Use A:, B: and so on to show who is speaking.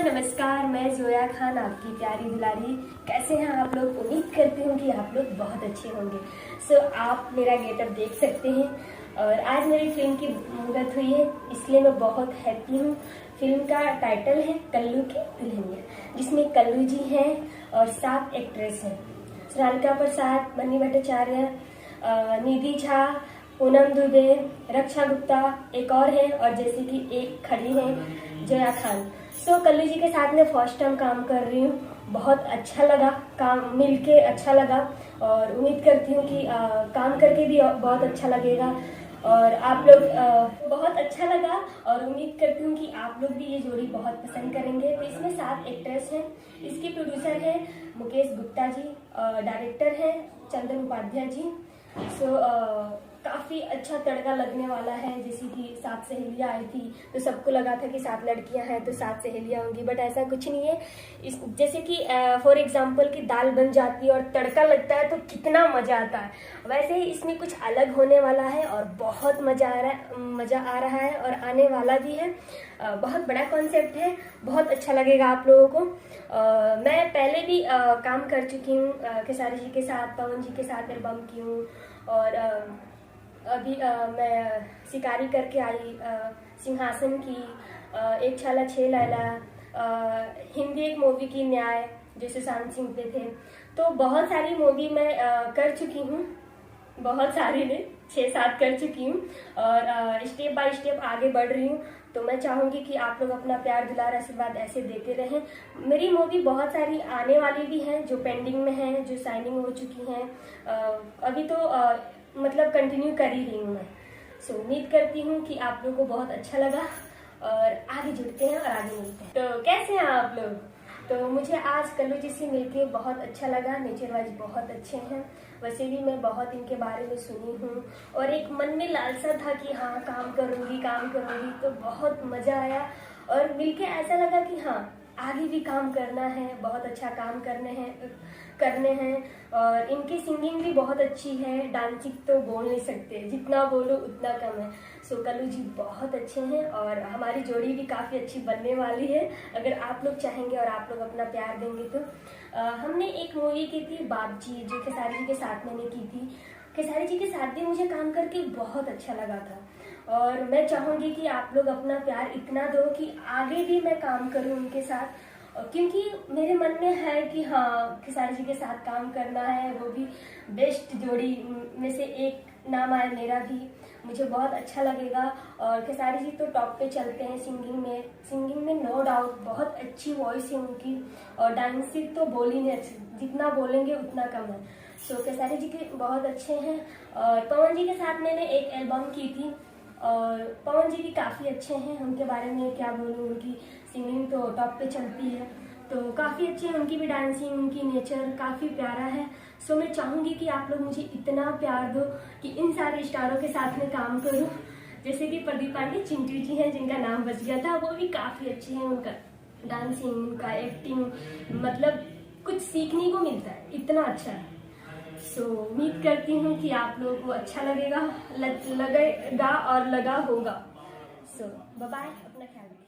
A: नमस्कार, मैं जोया खान, आपकी प्यारी दुलारी। कैसे हैं आप लोग? उम्मीद करती हूँ कि आप लोग बहुत अच्छे होंगे। आप मेरा गेटअप देख सकते हैं और आज मेरी फिल्म की मुहूर्त हुई है, इसलिए मैं बहुत हैप्पी हूँ। फिल्म का टाइटल है कल्लू की दुल्हनिया, जिसमें कल्लू जी हैं और 7 एक्ट्रेस हैं। सोनालिका प्रसाद, बन्नी भट्टाचार्य, निधि झा, पूनम दुबे, रक्षा गुप्ता, एक और है और जैसे कि एक खड़ी है जोया खान। कल्लू जी के साथ में फर्स्ट टाइम काम कर रही हूँ। बहुत अच्छा लगा, काम मिलके अच्छा लगा और उम्मीद करती हूँ कि काम करके भी बहुत अच्छा लगेगा और आप लोग बहुत अच्छा लगा और उम्मीद करती हूँ कि आप लोग भी ये जोड़ी बहुत पसंद करेंगे। तो इसमें 7 एक्ट्रेस हैं। इसके प्रोड्यूसर हैं मुकेश गुप्ता जी, डायरेक्टर हैं चंदन उपाध्याय जी। काफ़ी अच्छा तड़का लगने वाला है। जैसे कि 7 सहेलियाँ आई थी तो सबको लगा था कि 7 लड़कियां हैं तो 7 सहेलियाँ होंगी, बट ऐसा कुछ नहीं है। जैसे कि फॉर एग्जांपल कि दाल बन जाती है और तड़का लगता है तो कितना मज़ा आता है, वैसे ही इसमें कुछ अलग होने वाला है और बहुत मज़ा आ रहा है और आने वाला भी है। बहुत बड़ा कॉन्सेप्ट है, बहुत अच्छा लगेगा आप लोगों को। मैं पहले भी काम कर चुकी हूँ खेसारी जी के साथ, पवन जी के साथ एल्बम की हूँ और अभी मैं शिकारी करके आई, सिंहासन की, एक छाला 6 लैला, हिंदी एक मूवी की न्याय जो सुशांत सिंह पे थे। तो बहुत सारी मूवी मैं कर चुकी हूँ, बहुत सारी ने 6-7 कर चुकी हूँ और स्टेप बाय स्टेप आगे बढ़ रही हूँ। तो मैं चाहूँगी कि आप लोग अपना प्यार दुलार आशीर्वाद ऐसे देते रहें। मेरी मूवी बहुत सारी आने वाली भी हैं, जो पेंडिंग में हैं, जो साइनिंग हो चुकी हैं। अभी तो मतलब कंटिन्यू कर ही रही हूँ मैं। उम्मीद करती हूँ कि आप लोगों को बहुत अच्छा लगा और आगे जुड़ते हैं और आगे मिलते हैं। तो कैसे हैं आप लोग? तो मुझे आज कल्लू जी से मिलके बहुत अच्छा लगा। नेचर वाइज बहुत अच्छे हैं, वैसे भी मैं बहुत इनके बारे में सुनी हूँ और एक मन में लालसा था कि हाँ काम करूँगी, तो बहुत मज़ा आया और मिलके ऐसा लगा कि हाँ आगे भी काम करना है, बहुत अच्छा काम करने हैं और इनकी सिंगिंग भी बहुत अच्छी है। डांसिंग तो बोल नहीं सकते, जितना बोलो उतना कम है। कल्लू जी बहुत अच्छे हैं और हमारी जोड़ी भी काफ़ी अच्छी बनने वाली है, अगर आप लोग चाहेंगे और आप लोग अपना प्यार देंगे तो। हमने एक मूवी की थी बाप जी, जो खेसारी जी के साथ मैंने की थी। खेसारी जी के साथ भी मुझे काम करके बहुत अच्छा लगा था और मैं चाहूँगी कि आप लोग अपना प्यार इतना दो कि आगे भी मैं काम करूँ उनके साथ, क्योंकि मेरे मन में है कि हाँ खेसारी जी के साथ काम करना है, वो भी बेस्ट जोड़ी में से एक नाम आए मेरा भी, मुझे बहुत अच्छा लगेगा। और खेसारी जी तो टॉप पे चलते हैं सिंगिंग में नो डाउट, बहुत अच्छी वॉइस है उनकी और डांसिंग तो बोल ही नहीं, जितना बोलेंगे उतना कम है। खेसारी जी के बहुत अच्छे हैं और पवन जी के साथ मैंने एक एल्बम की थी और पवन जी भी काफ़ी अच्छे हैं, उनके बारे में क्या बोलूँ, उनकी सिंगिंग तो टॉप पे चलती है, तो काफ़ी अच्छे हैं। उनकी भी डांसिंग, उनकी नेचर काफ़ी प्यारा है। मैं चाहूँगी कि आप लोग मुझे इतना प्यार दो कि इन सारे स्टारों के साथ में काम करूँ। जैसे कि प्रदीप पांडे चिंटू जी हैं, जिनका नाम बच गया था, वो भी काफ़ी अच्छे हैं। उनका डांसिंग, उनका एक्टिंग, मतलब कुछ सीखने को मिलता है, इतना अच्छा है। उम्मीद करती हूँ कि आप लोगों को अच्छा लगेगा और लगा होगा। बाय बाय, अपना ख्याल रखिए।